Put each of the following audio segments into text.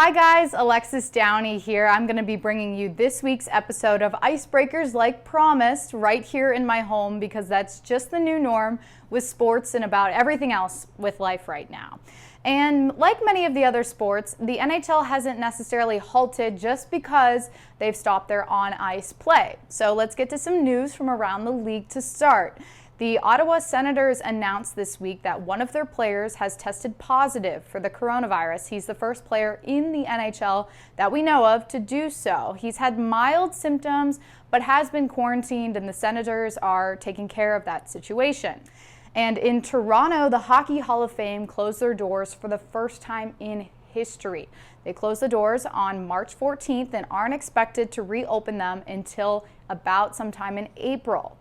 Hi guys, Alexis Downie here. I'm going to be bringing you this week's episode of Icebreakers like promised right here in my home because that's just the new norm with sports and about everything else with life right now. And like many of the other sports, the NHL hasn't necessarily halted just because they've stopped their on-ice play. So let's get to some news from around the league to start. The Ottawa Senators announced this week that one of their players has tested positive for the coronavirus. He's the first player in the NHL that we know of to do so. He's had mild symptoms, but has been quarantined, and the Senators are taking care of that situation. And in Toronto, the Hockey Hall of Fame closed their doors for the first time in history. They closed the doors on March 14th and aren't expected to reopen them until about sometime in April.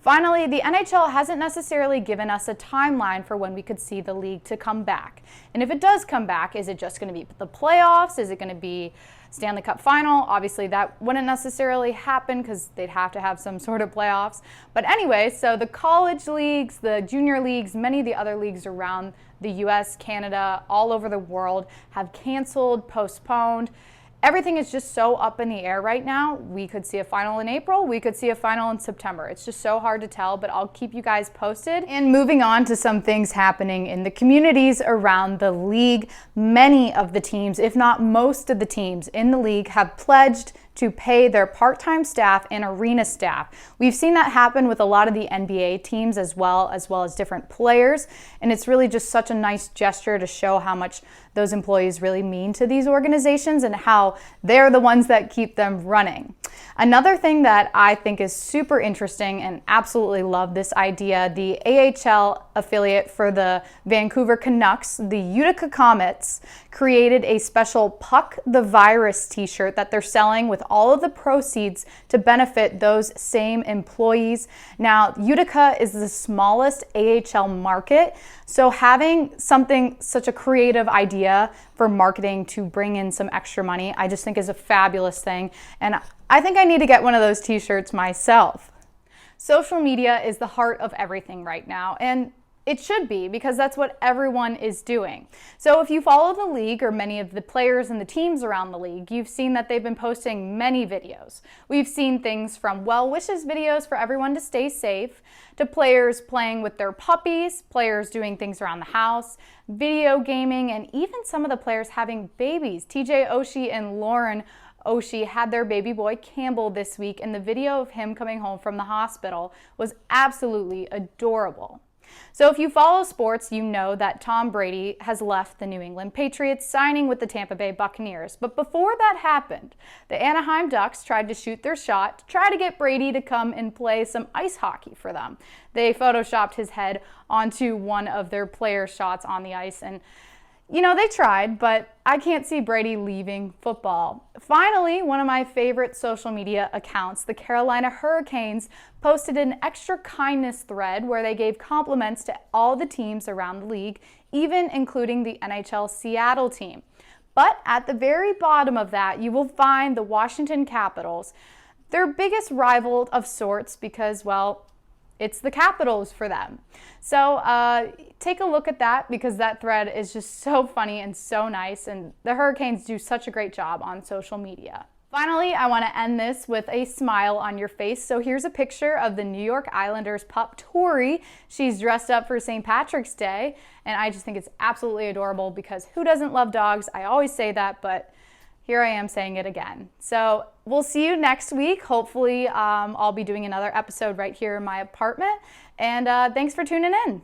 Finally, the NHL hasn't necessarily given us a timeline for when we could see the league to come back. And if it does come back, is it just going to be the playoffs? Is it going to be Stanley Cup final? Obviously, that wouldn't necessarily happen because they'd have to have some sort of playoffs. But anyway, so the college leagues, the junior leagues, many of the other leagues around the US, Canada, all over the world have canceled, postponed. Everything is just so up in the air right now. We could see a final in April. We could see a final in September. It's just so hard to tell, but I'll keep you guys posted. And moving on to some things happening in the communities around the league. Many of the teams, if not most of the teams in the league, have pledged to pay their part-time staff and arena staff. We've seen that happen with a lot of the NBA teams as well as different players. And it's really just such a nice gesture to show how much those employees really mean to these organizations and how they're the ones that keep them running. Another thing that I think is super interesting and absolutely love this idea, the AHL affiliate for the Vancouver Canucks, the Utica Comets, created a special Puck the Virus t-shirt that they're selling with all of the proceeds to benefit those same employees. Now, Utica is the smallest AHL market, so having such a creative idea for marketing to bring in some extra money, I just think is a fabulous thing. And I think I need to get one of those t-shirts myself. Social media is the heart of everything right now, and it should be because that's what everyone is doing. So if you follow the league or many of the players and the teams around the league, you've seen that they've been posting many videos. We've seen things from well wishes videos for everyone to stay safe, to players playing with their puppies, players doing things around the house, video gaming, and even some of the players having babies. TJ Oshie and Lauren Oshie had their baby boy Campbell this week, and the video of him coming home from the hospital was absolutely adorable. So if you follow sports, you know that Tom Brady has left the New England Patriots, signing with the Tampa Bay Buccaneers. But before that happened, the Anaheim Ducks tried to shoot their shot to try to get Brady to come and play some ice hockey for them. They photoshopped his head onto one of their player shots on the ice, and they tried, but I can't see Brady leaving football. Finally, one of my favorite social media accounts, the Carolina Hurricanes, posted an extra kindness thread where they gave compliments to all the teams around the league, even including the NHL Seattle team. But at the very bottom of that, you will find the Washington Capitals, their biggest rival of sorts because, well, it's the Capitals for them. So take a look at that because that thread is just so funny and so nice, and the Hurricanes do such a great job on social media. Finally, I want to end this with a smile on your face. So here's a picture of the New York Islanders pup Tori. She's dressed up for St. Patrick's Day, and I just think it's absolutely adorable because who doesn't love dogs? I always say that, but here I am saying it again. So we'll see you next week. Hopefully I'll be doing another episode right here in my apartment. And thanks for tuning in.